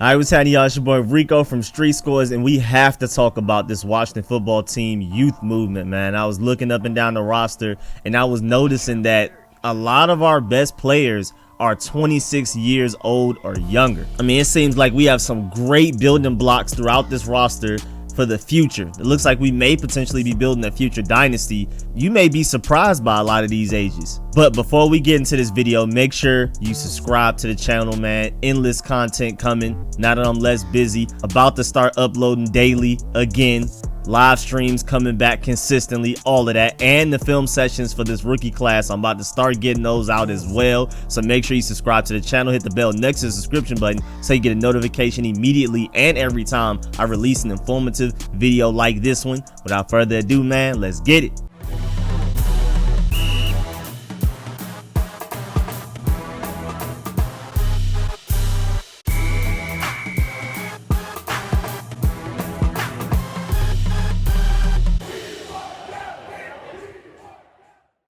Alright, what's happening, y'all? It's your boy Rico from Street Scores, and we have to talk about this Washington football team youth movement, man. I was looking up and down the roster, and I was noticing that a lot of our best players are 26 years old or younger. I mean, it seems like we have some great building blocks throughout this roster for the future. It looks like we may potentially be building a future dynasty. You may be surprised by a lot of these ages. But before we get into this video, make sure you subscribe to the channel, man. Endless content coming. Now that I'm less busy, about to start uploading daily again. Live streams coming back consistently, all of that, and the film sessions for this rookie class. I'm about to start getting those out as well, so make sure you subscribe to the channel, hit the bell next to the subscription button so you get a notification immediately and every time I release an informative video like this one. Without further ado, man, let's get it.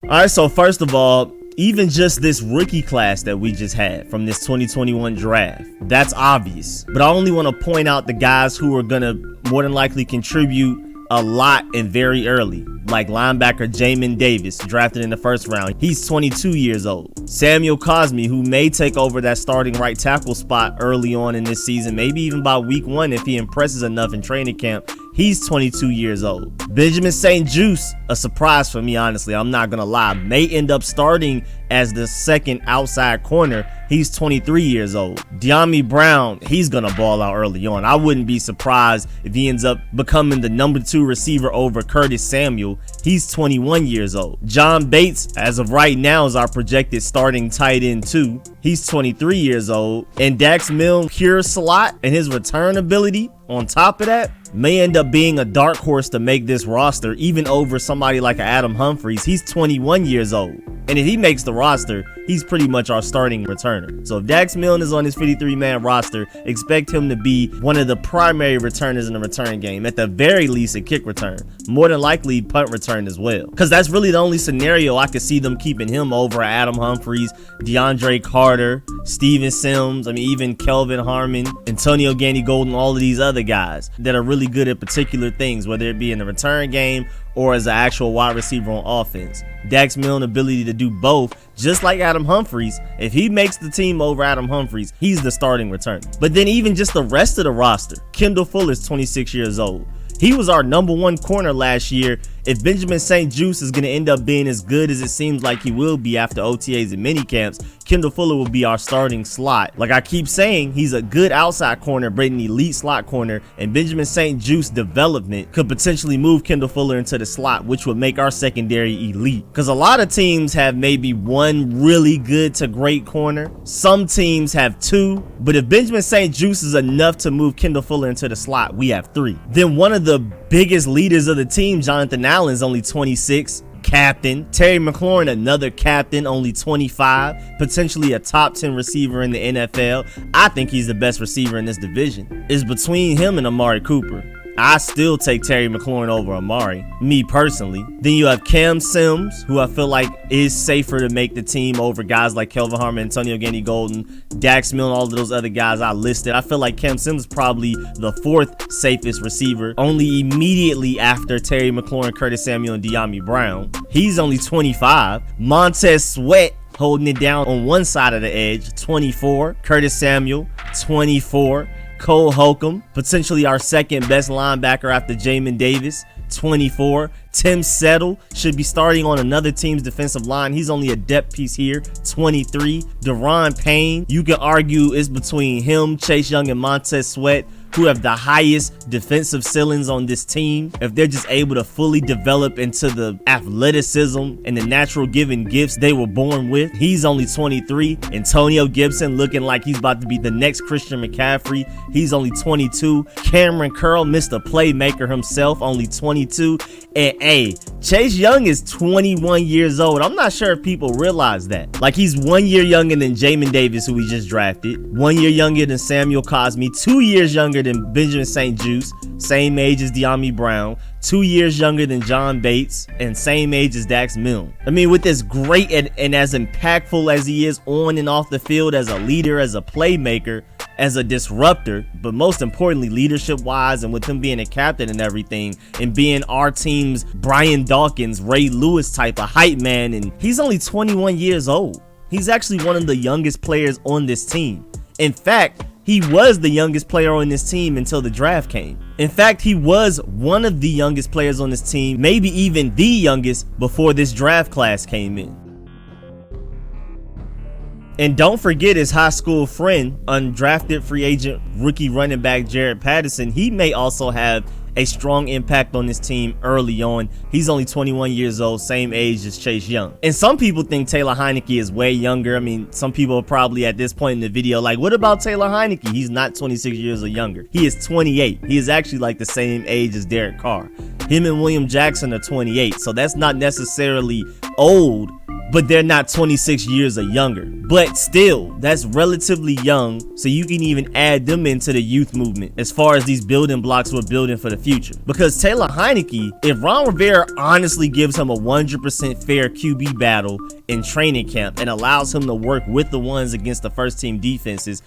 All right, so first of all, even just this rookie class that we just had from this 2021 draft, that's obvious. But I only want to point out the guys who are going to more than likely contribute a lot and very early, like linebacker Jamin Davis, drafted in the first round. He's 22 years old. Samuel Cosmi, who may take over that starting right tackle spot early on in this season, maybe even by week 1 if he impresses enough in training camp. He's 22 years old. Benjamin St-Juste, a surprise for me, honestly, I'm not gonna lie, may end up starting as the second outside corner. He's 23 years old. Dyami Brown, he's gonna ball out early on. I wouldn't be surprised if he ends up becoming the #2 receiver over Curtis Samuel. He's 21 years old. John Bates, as of right now, is our projected starting tight end 2. He's 23 years old. And Dax Milne, pure slot, and his return ability on top of that may end up being a dark horse to make this roster, even over somebody like Adam Humphries. He's 21 years old. And if he makes the roster, he's pretty much our starting returner. So if Dax Milne is on his 53-man roster, expect him to be one of the primary returners in the return game. At the very least, a kick return. More than likely, punt return as well. Because that's really the only scenario I could see them keeping him over Adam Humphries, DeAndre Carter, Steven Sims, I mean, even Kelvin Harmon, Antonio Gandy-Golden, all of these other guys that are really good at particular things, whether it be in the return game or as an actual wide receiver on offense. Dax Milne's ability to do both, just like Adam Humphries, if he makes the team over Adam Humphries, he's the starting returner. But then even just the rest of the roster, Kendall Fuller's 26 years old. He was our #1 corner last year. If Benjamin St-Juste is going to end up being as good as it seems like he will be after OTAs and minicamps, Kendall Fuller will be our starting slot. Like I keep saying, he's a good outside corner, but an elite slot corner, and Benjamin St-Juste's development could potentially move Kendall Fuller into the slot, which would make our secondary elite. Because a lot of teams have maybe one really good to great corner. Some teams have 2, but if Benjamin St-Juste is enough to move Kendall Fuller into the slot, we have 3. Then one of the biggest leaders of the team, Jonathan Allen's only 26, captain. Terry McLaurin, another captain, only 25, potentially a top 10 receiver in the NFL. I think he's the best receiver in this division. It's between him and Amari Cooper. I still take Terry McLaurin over Amari, me personally. Then you have Cam Sims, who I feel like is safer to make the team over guys like Kelvin Harmon, Antonio Gandy-Golden, Dax Milne, all of those other guys I listed. I feel like Cam Sims is probably the 4th safest receiver, only immediately after Terry McLaurin, Curtis Samuel, and Dyami Brown. He's only 25. Montez Sweat holding it down on one side of the edge, 24. Curtis Samuel, 24. Cole Holcomb, potentially our second best linebacker after Jamin Davis, 24. Tim Settle should be starting on another team's defensive line. He's only a depth piece here, 23. Deron Payne, you can argue it's between him, Chase Young, and Montez Sweat, who have the highest defensive ceilings on this team. If they're just able to fully develop into the athleticism and the natural given gifts they were born with. He's only 23. Antonio Gibson looking like he's about to be the next Christian McCaffrey. He's only 22. Cameron Curl, Mr. Playmaker himself, only 22. And hey, Chase Young is 21 years old. I'm not sure if people realize that. Like, he's 1 year younger than Jamin Davis, who we just drafted. 1 year younger than Samuel Cosmi. 2 years younger than Benjamin St-Juste, same age as Dyami Brown, 2 years younger than John Bates, and same age as Dax Milne. I mean, with as great and as impactful as he is on and off the field as a leader, as a playmaker, as a disruptor, but most importantly, leadership wise, and with him being a captain and everything, and being our team's Brian Dawkins, Ray Lewis type of hype man. And he's only 21 years old. He's actually one of the youngest players on this team. In fact, he was the youngest player on this team until the draft came. In fact, he was one of the youngest players on this team, maybe even the youngest, before this draft class came in. And don't forget his high school friend, undrafted free agent rookie running back Jared Patterson. He may also have a strong impact on this team early on. He's only 21 years old, same age as Chase Young. And some people think Taylor Heinicke is way younger. I mean, some people are probably at this point in the video like, what about Taylor Heinicke? He's not 26 years or younger. He is 28. He is actually like the same age as Derek Carr. Him and William Jackson are 28, so that's not necessarily old, but they're not 26 years or younger. But still, that's relatively young, so you can even add them into the youth movement as far as these building blocks we're building for the future. Because Taylor Heinicke, if Ron Rivera honestly gives him a 100% fair QB battle in training camp and allows him to work with the ones against the first team defenses,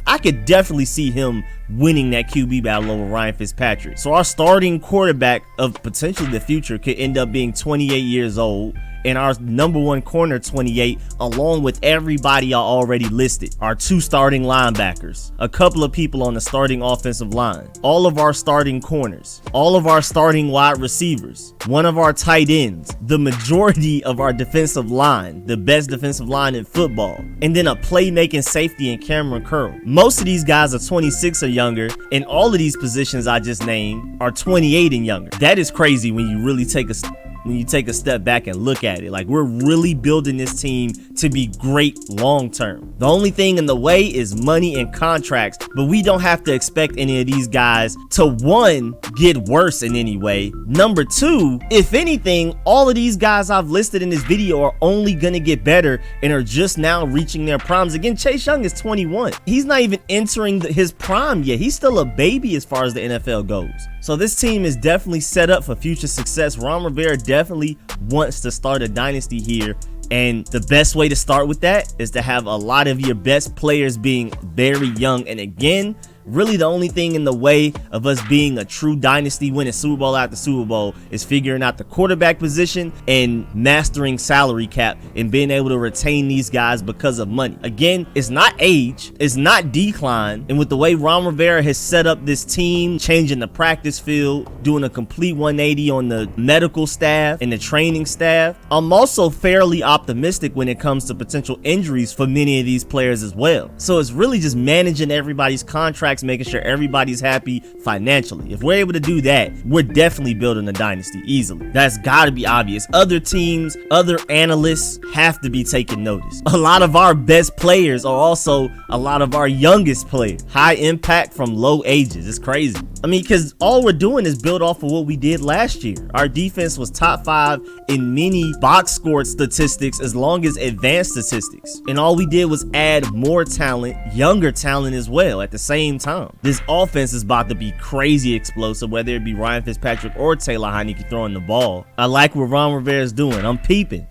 I could definitely see him winning that QB battle over Ryan Fitzpatrick. So our starting quarterback of potentially the future could end up being 28 years old, and our number one corner 28, along with everybody I already listed. Our two starting linebackers, a couple of people on the starting offensive line, all of our starting corners, all of our starting wide receivers, one of our tight ends, the majority of our defensive line, the best defensive line in football, and then a playmaking safety in Cameron Curl. Most of these guys are 26 or younger, and all of these positions I just named are 28 and younger. That is crazy when you really take a step back and look at it. Like, we're really building this team to be great long term. The only thing in the way is money and contracts, but we don't have to expect any of these guys to, one, get worse in any way. Number two, if anything, all of these guys I've listed in this video are only gonna get better and are just now reaching their primes. Again, Chase Young is 21. He's not even entering his prime yet. He's still a baby as far as the NFL goes. So this team is definitely set up for future success. Ron Rivera definitely wants to start a dynasty here, and the best way to start with that is to have a lot of your best players being very young. And again, really the only thing in the way of us being a true dynasty, winning Super Bowl after Super Bowl, is figuring out the quarterback position and mastering salary cap and being able to retain these guys because of money. Again, it's not age, it's not decline. And with the way Ron Rivera has set up this team, changing the practice field, doing a complete 180 on the medical staff and the training staff, I'm also fairly optimistic when it comes to potential injuries for many of these players as well. So it's really just managing everybody's contract, making sure everybody's happy financially. If we're able to do that, we're definitely building a dynasty easily. That's got to be obvious. Other teams, other analysts have to be taking notice. A lot of our best players are also a lot of our youngest players. High impact from low ages. It's crazy. I mean, because all we're doing is build off of what we did last year. Our defense was top 5 in many box score statistics, as long as advanced statistics. And all we did was add more talent, younger talent as well at the same time. This offense is about to be crazy explosive, whether it be Ryan Fitzpatrick or Taylor Heinicke throwing the ball. I like what Ron Rivera is doing. I'm peeping.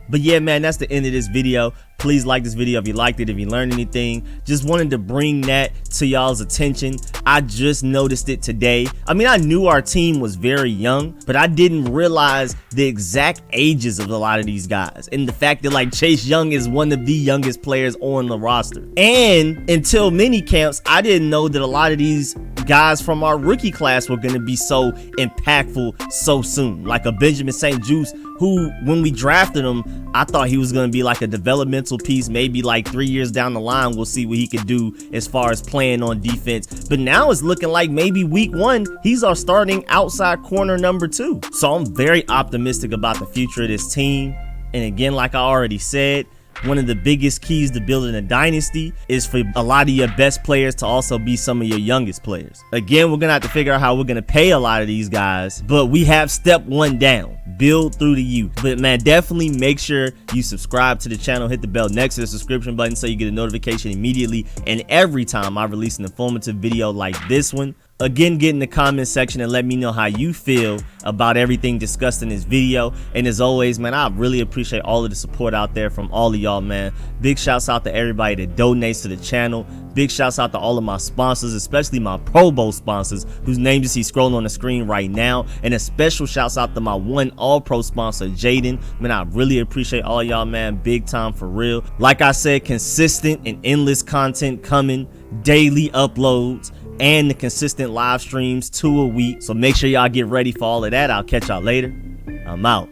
But yeah, man, that's the end of this video. Please like this video if you liked it, if you learned anything. Just wanted to bring that to y'all's attention. I just noticed it today. I mean, I knew our team was very young, but I didn't realize the exact ages of a lot of these guys. And the fact that like Chase Young is one of the youngest players on the roster. And until mini camps, I didn't know that a lot of these guys from our rookie class were going to be so impactful so soon. Like a Benjamin St-Juste, who, when we drafted him, I thought he was going to be like a developmental piece. Maybe like 3 years down the line, we'll see what he could do as far as playing on defense. But now it's looking like maybe week 1, he's our starting outside corner number 2. So I'm very optimistic about the future of this team. And again, like I already said, one of the biggest keys to building a dynasty is for a lot of your best players to also be some of your youngest players. Again, we're gonna have to figure out how we're gonna pay a lot of these guys, but we have step 1 down: build through the youth. But man, definitely make sure you subscribe to the channel, hit the bell next to the subscription button so you get a notification immediately and every time I release an informative video like this one. Again, get in the comment section and let me know how you feel about everything discussed in this video. And as always, man, I really appreciate all of the support out there from all of y'all, man. Big shouts out to everybody that donates to the channel. Big shouts out to all of my sponsors, especially my Pro Bowl sponsors, whose names you see scrolling on the screen right now. And a special shouts out to my one All-Pro sponsor, Jaden. Man, I really appreciate all y'all, man. Big time for real. Like I said, consistent and endless content coming, daily uploads, and the consistent live streams 2 a week. So make sure y'all get ready for all of that. I'll catch y'all later. I'm out.